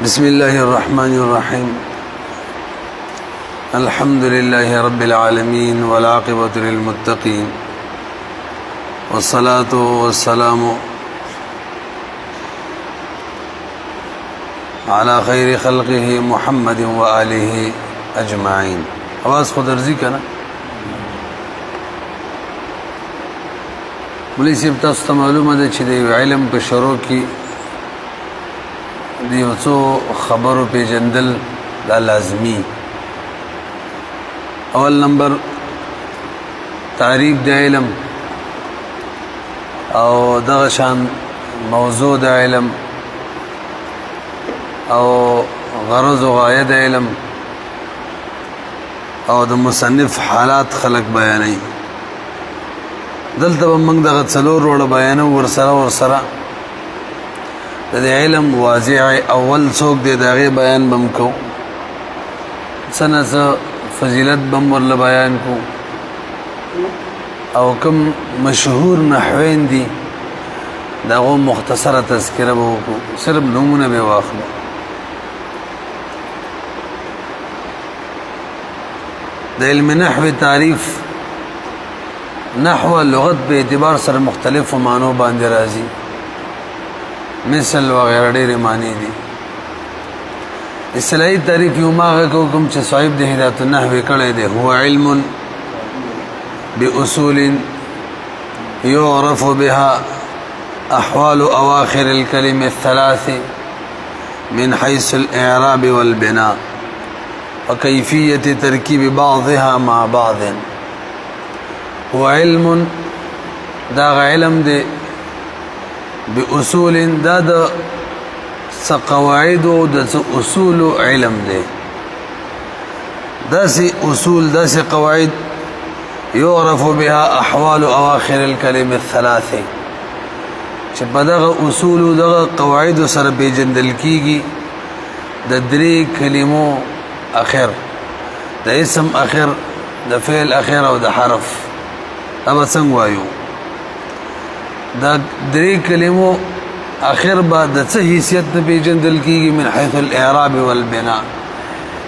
بسم الله الرحمن الرحيم الحمد لله رب العالمين والعاقبة للمتقين والصلاة والسلام على خير خلقه محمد وآله أجمعين. آواز خود ارزی کنا ملی سیب تاسو ته معلومه ده چې د علم په شروع کې د یو څو خبرو پیژندل دا لازمي. اول نمبر تعریف د علم او دغه شان موضوع د علم او غرض او غایه د علم او د مصنف حالات خلق بیانوي. دلته موږ دغه څلور وړ بیانو ورسره د علم واضح اول څوک دی دغه بیان بم کو سنه فضیلت بم ورل بیان کو او کوم مشهور نحوین دي دغه مختصره تذکره وکړو صرف نمونه به واخلو. د علم نحو تعریف نحو لغت به اعتبار سره مختلف معنی باندې راځي مثل وغیرہ ډېر معنی دي. اصطلاحي تعریف یو ماغه کوم چې صاحب د هدایت النحو کړي دی هو علم باصول يعرف بها احوال اواخر الكلم الثلاث من حيث الاعراب والبناء وكيفية تركيب بعضها مع بعض. هو علم دا علم دی باصول دا د قواعد او د اصول علم دی داسې اصول داسې قواعد يعرف بها احوال اواخر الكلم الثلاث چې په دغه اصول او دغه قواعد سره پیژندل کیږي د درې کلمو اخر د اسم اخر د فعل اخر او د حرف ابا څنګه وایو دا درې کلمو اخر بعد د څه حیثیت نه پیژندل کیږي من حيث الاعراب والبناء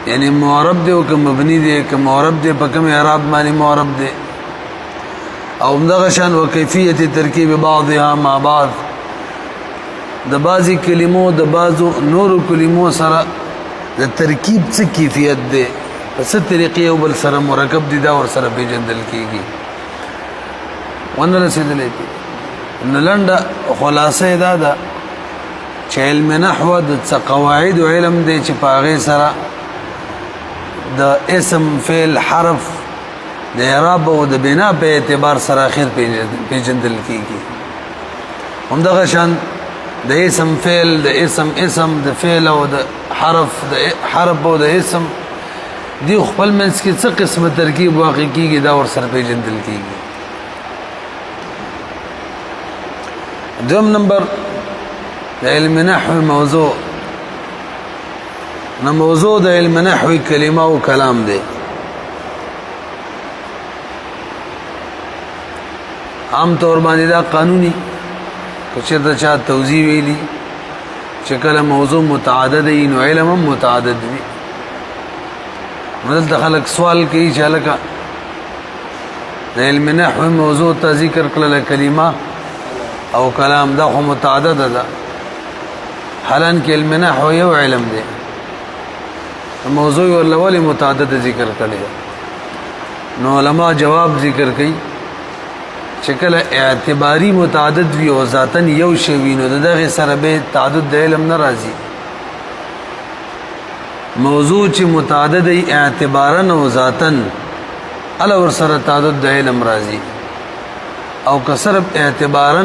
یعنی معرب دی او کوم مبني دی کوم معرب دی په کوم اعراب باندې معرب دی او دغه شان او کیفیت ترکیب بعضها مع بعض د بعضی کلمو د بعضو نور کلمو سره د ترکیب څه کیفیت دی په څه طریقې او بل سره مرکب دي دا ور سره پیژندل کیږي. ونه رسیدلې نلنده خلاصه دا ده چې علم نحو د قواعد علم دی چې پاغه سره د اسم فعل حرف د اعراب او د بنا په اعتبار سره اخر پیژندل کیږي. همدغه شان د اسم فعل د اسم د فعل او د حرف او د اسم دی خپل منځ کې څه قسمه ترکیب واقع کیږي دا ور سره پیژندل کیږي. دوم نمبر د علم نحو موضوع د علم نحو کلمه او کلام دی. عام طور باندې دا قانوني چې دا چا توضیح ویلي چې کله موضوع متعدد وي نو علم هم متعدد وي. مدل خلک سوال کوي چې لکه د علم نحو موضوع ته ذکر کړل کلمه او کلام دا خو متعدد ده حالانکه علم نحو یو علم دی موضوع ولولي متعدد ذکر کړي نو علما جواب ذکر کوي چې کله اعتباری متعدد وي او ذاتن یو شی وي نو دغه سره به تعدد د علم ناراضي. موضوع چې متعدد اعتبارا او ذاتن ال ور سره تعدد د علم راضي او کسرب اعتبارا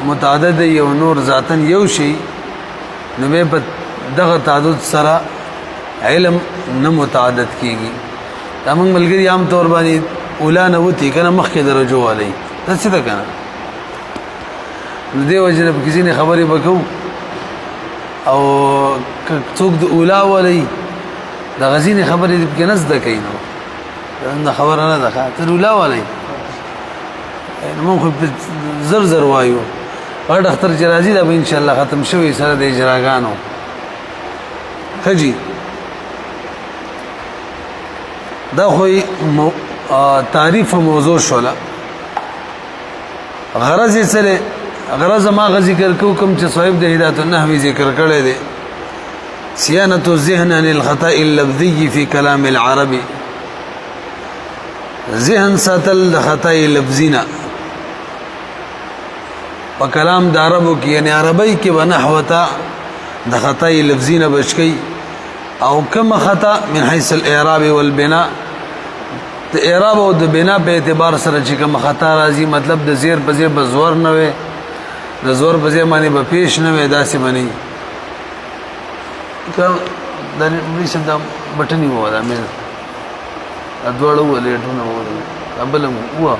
متعدد یو نور ذاتن یو شی نو به دغه تعدد سره علم نه متعدد کیږي. دا موږ ملګری عام طور باندې اولا نه وتی کنه مخکې درجو والی دا څه ده کنه نو دی وجنه په کسی نه خبرې وکاو او څوک د اولا والی د غزینه خبرې د کې نزد کینو دا خبره نه ده تر اولا والی نو خو زر وایو غړ اختر چې راځي دا به ان شاء الله ختم شوی سره د اجراګانو خجی دا خوی تعریف موضوع شولا غرض یې سره غرض ما ذکر کو کوم چې صاحب د هدایت النحوی ذکر کړی دی صيانة الذهن عن الخطأ اللفظي في كلام العربي ذهن ساتل د خطأ لفظینا په کلام د عربو کې یعنی عربی کې ونحوتا د خطأ لفظینا بچکی او کم خطأ من حيث الاعراب والبناء د اعراب او د بنا په اعتبار سره چې کوم خطا راځي مطلب د زیر په زیر بزور نه وي د زور په زیر باندې به پیش نه وي داسې باندې دا نشم دا بټنی وو دا مې ادوړو ولېټونه وو ابلم وو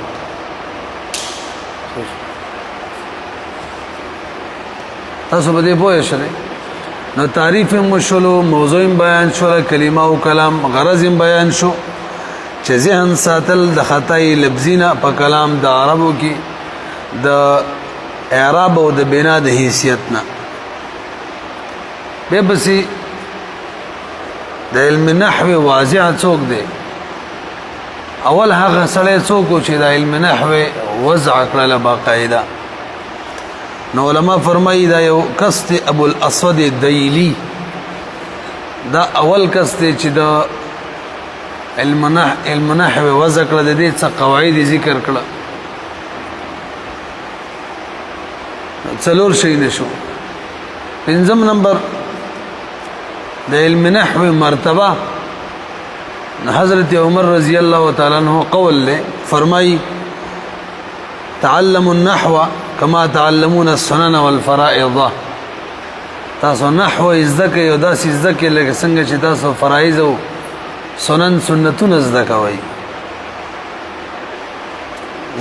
تاسو به دې پوه شئ نو تعریف مشلو موضوع بیان شو کلمه او کلام غرض بیان شو چې ذهن ساتل د خطای لفظینا په کلام د عربو کې د اعراب او د بنا د حیثیت نه به بسي د علم نحو واضح څوک دی اول هغه سره څوک چې د علم نحو وضع کړل باقاعده نو علماء فرمایي دا یو کس ته ابو الاسود الدیلی دا اول کس ته چې د علم نحو وضع کړل د دې څه قواعد ذکر کړل څلور شي نشو پنځم نمبر د علم نحو مرتبه حضرت عمر رضی الله تعالی عنہ قول له فرمای تعلموا النحو كما تعلمون السنن والفرائض تاسو نحو ازدک یو داس ازدک لکه څنګه چې تاسو فرایض او سنن سنتون ازدکوي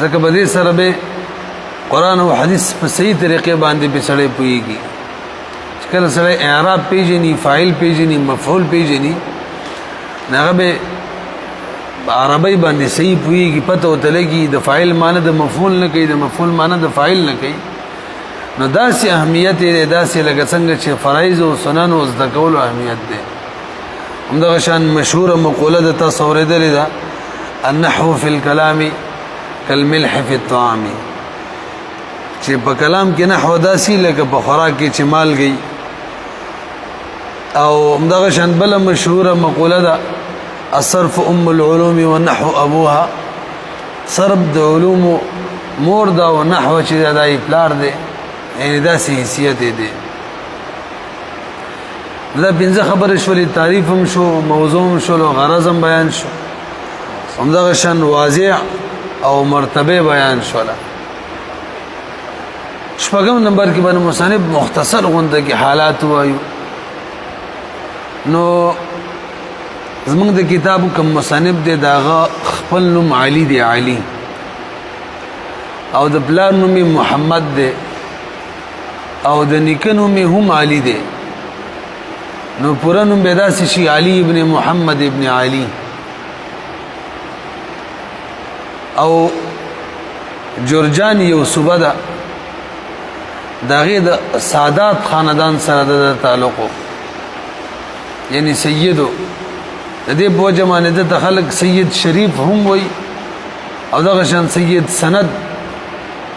ځکه به دې سره به قرآن او حدیث په صحیح طریقې باندې به سړی پويږي کله سره اعراب پیژني فاعل پیژني مفعول پیژني هغه به عربی باندې صحیح پويږي پته وته لګي د فاعل معنی د مفعول نه کوي د مفعول معنی د فاعل نه کوي نو داسې اهمیت دې داسې لکه څنګه چې فرایض او سنن او ذکر کول اهمیت ده همدغه شان مشهور مقوله د تصور ده النحو في الكلام كالملح في الطعام چې په کلام کې نحو داسې لکه په خوراک کې چې مال گئی او همدغه شان بل مشهوره مقوله ده الصرف ام العلوم والنحو ابوها صرف د علوم مور دا او نحو چې دا پلار دی یعنی داسې حیثیت دی دا پنځه خبرې شولې تعریف هم شو موضوع هم شو غرض هم بیان شو همدغه شان واضح او مرتبه بیان شوله شپږم نمبر کې باندې مصنف مختصر غونډه کې حالات وایو نو زمونږ د کتاب کوم مصنف دی داغه خپل نوم علي دی علي او د پلار نوم محمد دی او د نیکه نوم هم علي دی نو پورا نوم به داسې شي علي ابن محمد ابن علي او جرجان یو صوبه ده داغه د سادات خاندان سره د تعلق یعنی سیدو د دې په جمانه د خلق سید شریف هم وای او دغه شان سید سند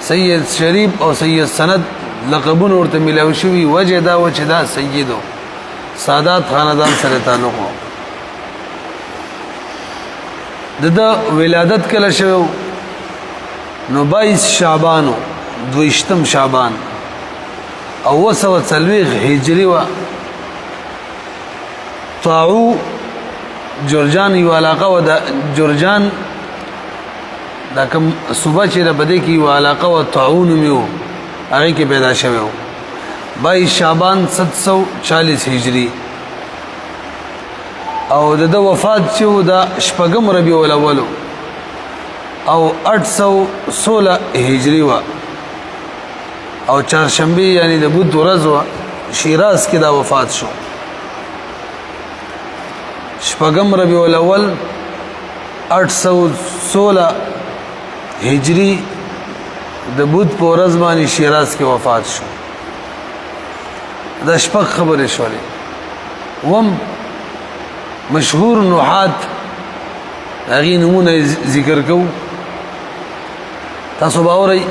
سید شریف او سید سند لقبونه ورته ملاوي شوی وجه دا و چې دا سیدو سادات خاندان سره تعلق د ولادت کله شو نو 22 شعبان 22 شعبان او وسو تلويغ هجري و طاعو جرجان یو علاقه و د جرجان دا کوم صوبه چې د بده کې یو علاقه و طاعون میو هغه کې پیدا شوی و 22 شعبان 740 هجری او د وفات چې د شپږم ربیع الاول او 816 هجری و او چهارشنبه یعنی د بود ورځ و شیراز کې دا وفات شو شپږم ربیع الاول 816 هجری د بود په ورځ باندې شیراز کې وفات شو دا شپږ خبرې شولې وم مشهور نحات هغه نمونه ذکر کو تاسو باوري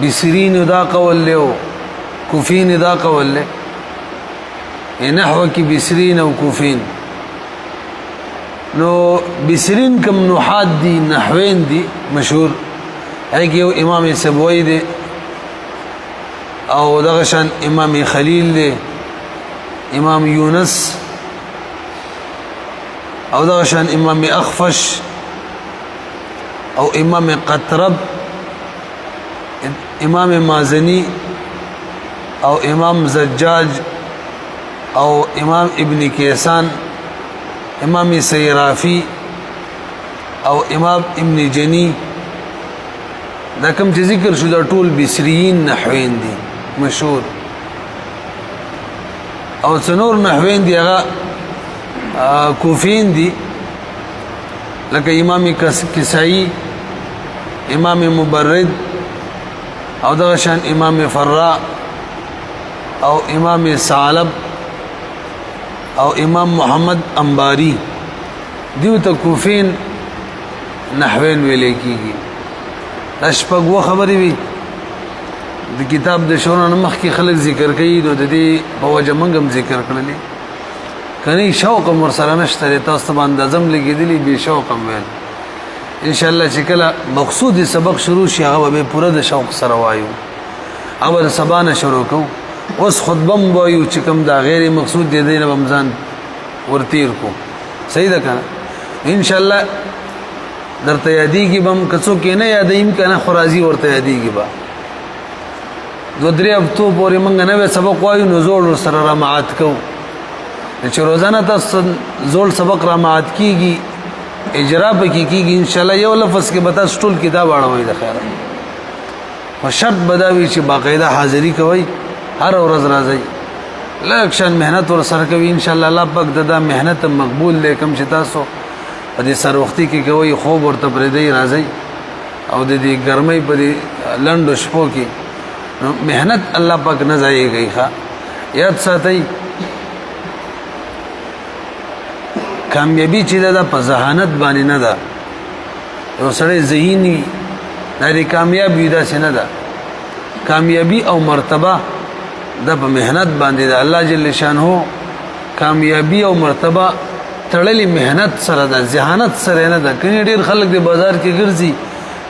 بسرین دا قول له کوفین دا قول له نحو کی بسرین او کوفین نو بسرین کم نحات دی نحوین دی مشهور هغه امام سبوی دی او دغشان امام خلیل دی امام یونس او دغشان امام اخفش او امام قطرب امام مازنی او امام زجاج او امام ابن کیسان امام سیرافی او امام ابن جنی دا کم چې ذکر شو دا ټول بصریین نحوین دي مشهور او څنور نحوین دي هغه کوفین دي لکه امام کسائی امام مبرد او دغه شان امام فرا او امام ثعلب او امام محمد انباری دیو ته کوفین نحوین ویل کیږي اشپغو خبرې وي د کتاب د شورن مخ کې خلک ذکر کوي نو د دې په وجه منګم ذکر کړلې کني شوق مر سره نشته تاسو باندې اعظم لګیدلی به شوق ویل ان شاء الله چې کله مقصود سبق شروع شي هغه به پوره د شوق سره وایو او سبانه شروع کو اوس خطبه وایو چې کوم دا غیر مقصود دی د رمضان ورتیر کو صحیح ده کنه ان شاء الله درته یادېږي بم کڅو کې نه یادېم کنه خرازي ورته یادېږي با دو درې هفتو پورې مونږ نه سبق وایو نو زوړ سره را معات کو چې روزانه تاسو زوړ سبق را معات کیږي اجرا پکې کیږي ان شاء الله یو لفظ کې بتا ټول کتاب اړوي د خیره او شرط بداوي چې باقاعده حاضری کوي هر ورځ راځي لکشن مهنت ور سره کوي ان شاء الله الله پاک ددا مهنت مقبول لیکم چې تاسو په دې سر وختي کې کوي خوب ورته پرې دی راځي او د دې ګرمۍ په دې لندو شپو کې مهنت الله پاک نه ځایږي ښا یاد ساتي کامیابی چې دا په ذهانت باندې نه ده یو سړی ذهیني دا کامیابی دا څنګه ده کامیابی او مرتبه د په مهنت باندې ده الله جل شانه کامیابی او مرتبه تړلې مهنت سره ده ذهانت سره نه ده کني ډیر خلک د بازار کې ګرځي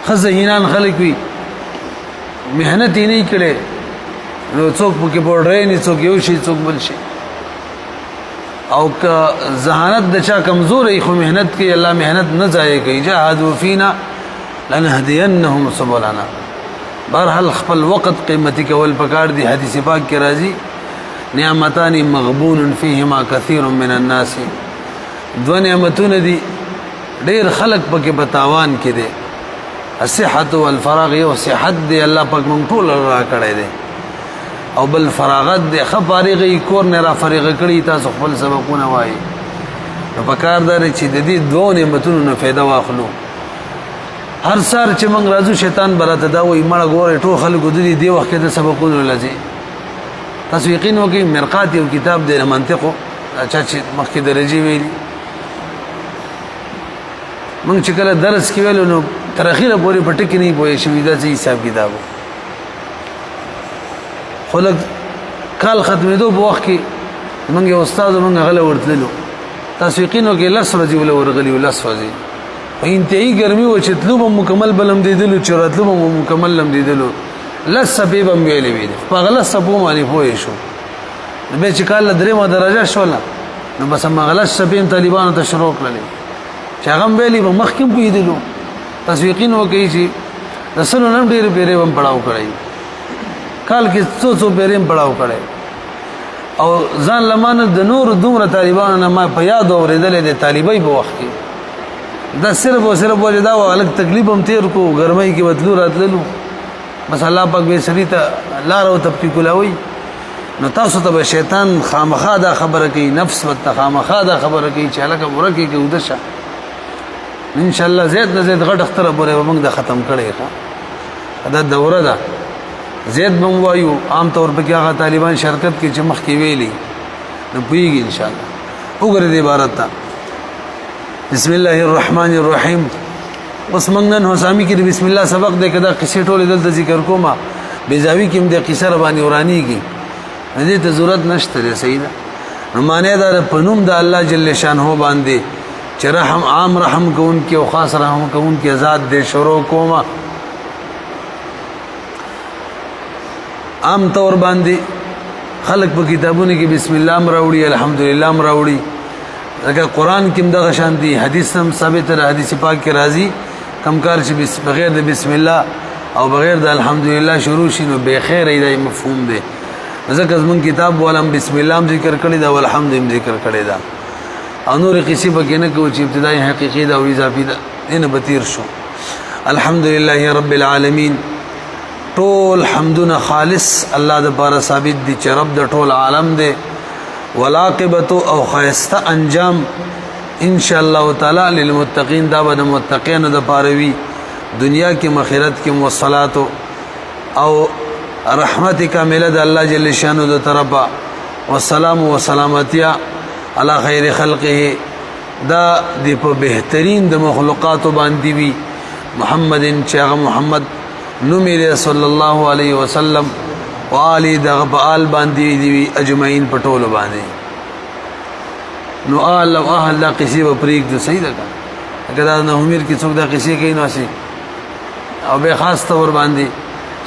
خزهینان خلک وي مهنت یې نه کړي نو څوک پکې پوډرې نه څوک یو شي څوک بل شي او که ذهانت د چا کمزورې خو مهنت کې الله مهنت نه ضایع کوي جاهدوا فینا لنهدینهم سبلنا بهرحال خپل وخت قیمتي کول پکار دي حدیث پاک کې راځي نعمتان مغبون فيهما كثير من الناس دو نعمتونه دي ډېر خلق پکې بتاوان کې دي الصحه والفراغ یو صحت دی الله پاک مونږ ټول را کړی دی او بل فراغت دی خفارغي کور نه را فارغ کړی تاسو خپل سبقونه وایي نو پکار دار چې د دې دوه نعمتونو نه فایده واخلو هر سار چې موږ راځو شیطان براته دا وایي مړه ګوره ټول خلکو د دې وخت کې د سبقونو لږه تاسو یقین وکړئ مرقات یو کتاب دی منطقو اچھا چې مخکې درجه ویلي موږ چې کله درس کې ویلو نو تر اخیره پورې په ټکی نه پوهې شوې دا چې حساب کتابو خلک کال ختمېدو په وخت کې موږ یو استاد موږ غله ورتللو تاسو یقین وکړئ لس ورځې ولا ورغلي لس ورځې په انتهایی ګرمي و چې تلو مکمل بلم دیدلو چې راتلو مکمل لم دیدلو لس سبب هم ویلې ویل په غلط سبب باندې پوه شو به چې کال درېمه درجه شوله نو بس ما غلط سبب طالبانو ته شروع کړل چې هغه ویلې په مخ کې پوهیدلو تاسو یقین وکړئ چې د سلو نن ډېر پیرې هم پړاو کړی کال کې څو پیرې هم پړاو کړی او ځان لمانه د نور دومره طالبانو نه ما په یاد اورېدلې د طالبای په وخت کې دا صرف او صرف وجه دا و الګ تکلیف هم تیر کو ګرمۍ کې بدلو راتللو بس الله پاک به سړي ته لار او تپکی کولاوي نو تاسو ته شیطان خامخا دا خبره کوي نفس وت خامخا دا خبره کوي چې الګ ورکه کې ودشه ان شاء الله زید نه زید غټ اختر پورې موږ د ختم کړي دا دوره ده زید بم وایو عام طور په کې هغه طالبان شرکت کې چې مخ کې ویلي نو پوهیږي ان شاء الله. وګوره دې عبارت ته بسم الله الرحمن الرحیم. اوس موږ نن حسامی کې بسم الله سبق دې کدا قصې ټولې دلته ذکر کومه بیزاوی کې هم د قصه ربانی ورانیږي دې ته ضرورت نشته. صحیح ده. نو معنی دا په نوم د الله جل شانه باندې چې رحم عام رحم کوونکی او خاص رحم کوونکی ذات دې شروع کومه. عام طور باندې خلق په کتابونو کې بسم الله مراوړي الحمدلله مراوړي لکه قران کې دغه شان دي حدیث هم ثابت ده حدیث پاک کې راځي کم کار چې بغیر د بسم الله او بغیر د الحمدلله شروع شي نو به خیر دی مفهوم دی. ځکه زمون کتاب ولهم بسم الله ذکر کړی دا او الحمد ذکر کړی دا او نور قصې پکې نه کوي چې ابتدایي حقيقي دا او اضافي دا نه بتیر شو. الحمدلله رب العالمین ټول حمدنا خالص الله د بار ثابت دي چې رب د ټول عالم دی. والعاقبت او خیسته انجام ان شاء الله تعالی للمتقین دا به متقین د پاروي دنیا کې مخیرت کې والصلاه او رحمت کامله د الله جل شانه د طرفه والسلام وسلامتیا علی خیر خلقه دا د په بهترین د مخلوقات باندې وی محمد چې محمد نومي صلی الله علیه وسلم والی دغه آل باندې دی اجمعین پټول باندې نو آل او اهل لا قصې په پریک د صحیح ده اگر دا نه همیر کې څوک دا قصې کوي نو شي او به خاص تور باندې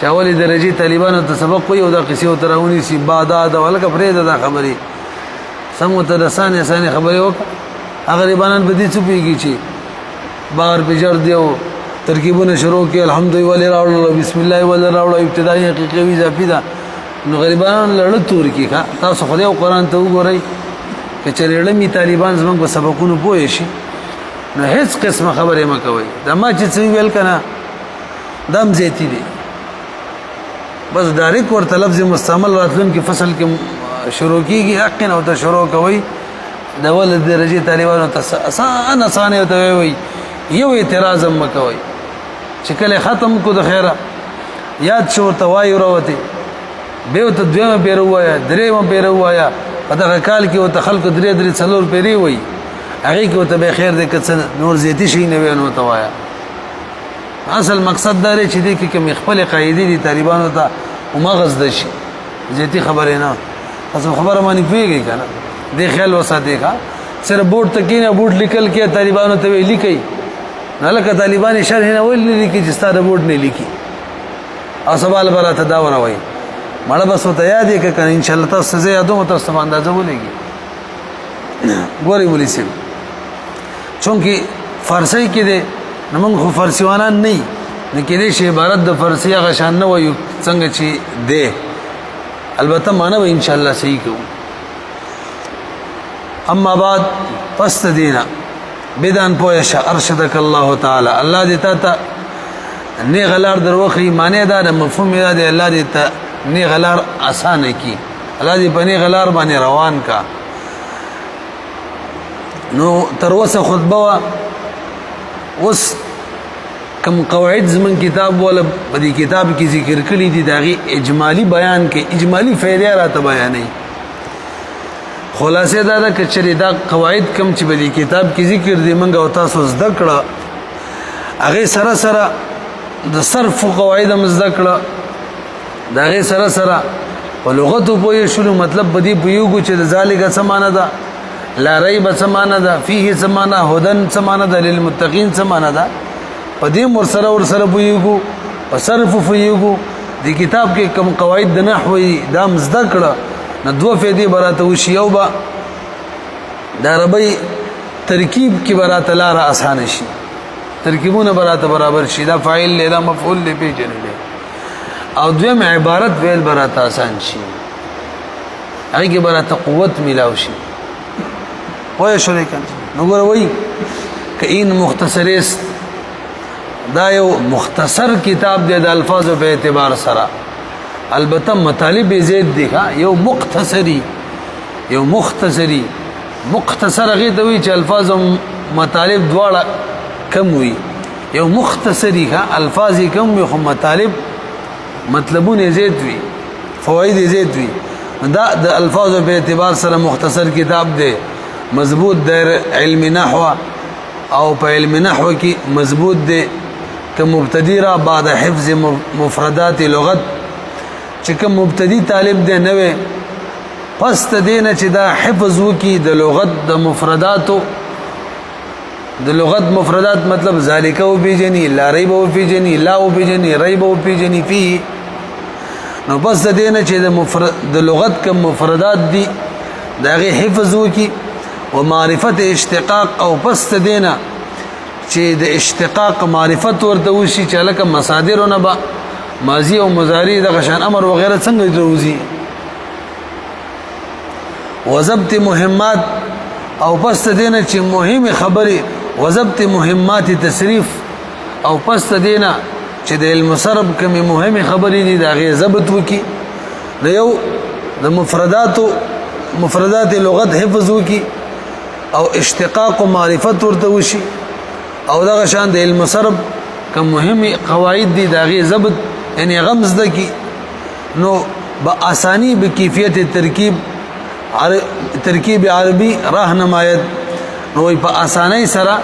چاولې درجه طالبانو ته سبق کوي او دا قصې او ترونی سي بادا دا ولکه فريده دا خبري سمو ته رسانه اسانه خبري وک غریبانان بدی څه پیږي چې بار بجر دیو ترکیبونه شروع کې الحمدلله راوړل بسم الله ولا راوړل ابتدایي حقيقي اضافي دا نو غریبان لړ تور کې کا تاسو خدای او قران ته وګورئ چې چرېړمي طالبان زموږ په سبقونو پوه شي نو هیڅ قسمه خبره مکوي دا ما چې څه ویل کنه دم زیتی دي بس ډایرک ورته لفظ مستعمل راتلون کې فصل کې شروع کیږي حق نه وته شروع کوي د ول درجه طالبانو ته آسان وته وي یو اعتراض مکوي چې کله ختم کو د خیره یاد شو توای وروته به ته دویمه پیر وایا دریمه پیر وایا په دغه کال کې وته خلق درې څلور پیری وای هغه کې وته به خیر دې کڅ نور زیاتی شي نه وینو توایا. اصل مقصد دا لري چې دې کې کوم خپل قاعده دي طالبانو ته او مغز دشي زیاتی خبره نه اصل خبره مانی پیږي کنه دې خیال وساته کا سره بورډ تکینه بورډ لیکل کې طالبانو ته لیکي نه لکه طالبان شرح نه ول لیکي چې ستاره بورډ نه لیکي او سوال براته دا ونوي مړه بس ته یاد کې کنه ان شاء الله تاسو زه یادوم تاسو باندې اندازه ولګي ګوري ولې سي چونکی فارسی کې دې نمون خو فارسیوانان نه نه کې دې شی عبارت د فارسی هغه شان نه وایو څنګه چې دې البته معنا به ان شاء الله صحیح کوو. اما بعد پس دینا بدان پوهش ارشدک الله تعالی الله دې ته نه غلار دروخی معنی دا مفهوم دا دی الله دې ته نه غلار آسان کی الله دې په نه غلار باندې روان کا. نو تر اوسه خطبه اوس کم قواعد زمون کتاب ولا په دې کتاب کې ذکر کړی دي داغي اجمالی بیان کې اجمالی فائدې راته بیانې خلاصه دا د کچري دا قواعد کم چې په دې کتاب کې ذکر دي منګه او تاسو زده کړه هغه سره سره د صرف قواعد هم زده کړه دا هغه سره سره په لغت په شنو مطلب بدی پيوګو چې ذالک سمانه ده لا ریب سمانه ده فيه سمانه هدن سمانه ده للمتقین سمانه ده پدې ورسره پيوګو او صرف پيوګو د کتاب کې کوم قواعد د نحوی دا زده کړه نو دوه فائدې براته وشي یو با د عربی ترکیب کې براته لار آسان شي ترکیبونه براته برابر شي دا فاعل له مفعول له پیژنې او دویم عبارت ویل براته آسان شي هغه کې براته قوت ملاوي شي وای شریک نو ګور وای کین مختصر است دا یو مختصر کتاب دی د الفاظو په اعتبار سره البته مطالب زید دی یو مختصر هغه د وی چې الفاظ مطالب دواړه کم وي یو مختصری الفاظ کم وي خو مطالب مطلبونه زید وي فواید زید وي دا د الفاظ په اعتبار سره مختصر کتاب دی مضبوط در علم نحو او په علم نحو کې مضبوط دی که مبتدی را بعد حفظ مفردات لغت چې کوم مبتدی طالب دی نوې پس تدینه چې دا حفظ وکي د لغت د مفرداتو د لغت مفردات مطلب ذالک او بیجنی لا ریب او بیجنی لا او بیجنی ریب او بیجنی فی نو بس تدینه چې د لغت کوم مفردات دي داغه حفظ وکي و معرفت اشتقاق او پس تدینه چې د اشتقاق معرفت ورته وشي چې لکه مصادرونه با ماضی او مضارع د غشان امر وغیرہ څنګه دروزي وضبط مهمات او پس تدینه چې مهمه خبره وضبط مهمات تصریف او پس تدینه چې د علم صرف کومه مهمه خبرې دي دا غي ضبط وکي د یو د مفردات لغت حفظ وکي او اشتقاق و معرفت ورته وشي او دغه شان د علم صرف کوم مهمه قواعد دي دا غي ضبط یعنی غمز د کی نو با آسانی به کیفیت ترکیب عربي راهنمایت نو په اسانۍ سره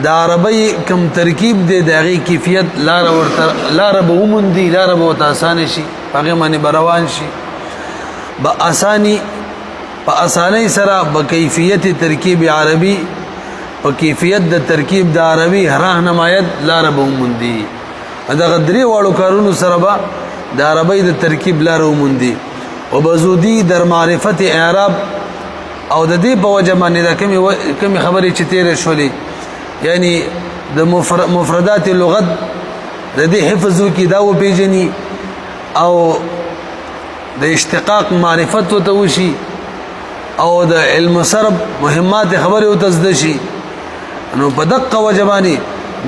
د عربی کم ترکیب دی دغه کیفیت لار به ومندي لار به آسان شي هغه باندې بروان شي په اسانۍ سره په کیفیت ترکیب عربي په کیفیت د ترکیب د عربي راهنمایت لار به ومندي دا غدري واړو کارونو سره به د عربی د ترکیب لار ومندي وبزودی در معرفت اعراب او د دې په وجه باندې دا کمی خبرې چې تیر شولې یعنی د مفردات لغت د دې حفظ کی دا و پیجنی او د اشتقاق معرفت او توشي او د علم صرف مهمات خبره او تزدشي نو په دقه وجبانی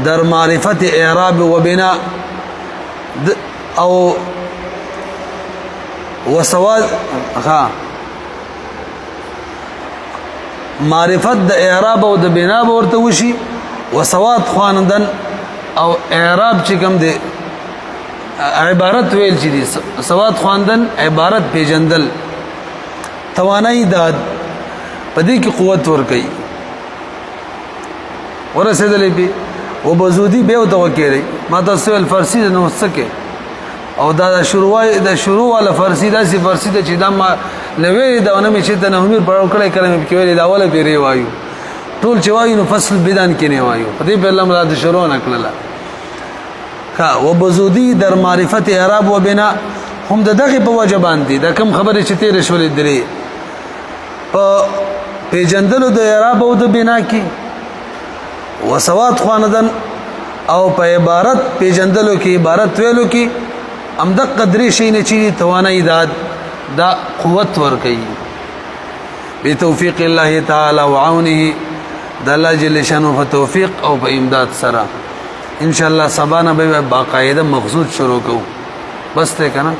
در معرفت اعراب و بناء او وسواد معرفت د اعراب او د بنا ورته وشي وسواد خواندن او اعراب چې کوم دی عبارت ویل چې دي سواد خواندن عبارت پیجندل توانای داد پدې کې قوت ور کوي ورسېدلې به وبزودي به او توکېږي ما تاسو الفارسی نو سکه او دا شروع والا فارسی دا سی فارسی ته چې دا ما نوې دا نه چې ته نه همیر پړو کړه کلمې کې ویلې دا اوله پیری وایو ټول چې وایو نو فصل بدن کې نه وایو په دې په لم را د شروع نکړه کا وبزودي در معرفت اعراب و بنا هم دغه په وجبان دي دا کم خبره چې تیر شولې درې په پیجندلو د اعراب او د بنا کې وسواد خواندن او په عبارت پیجندلو کې عبارت ویلو کې امدق قدرې شي نه چي توانای دا قوت ور کوي بتوفیق الله تعالی وعونه د الله جل شانه په توفیق او په امداد سره ان شاء الله سبانه به باقاعده مخصوص شروع کوو بس ته کنه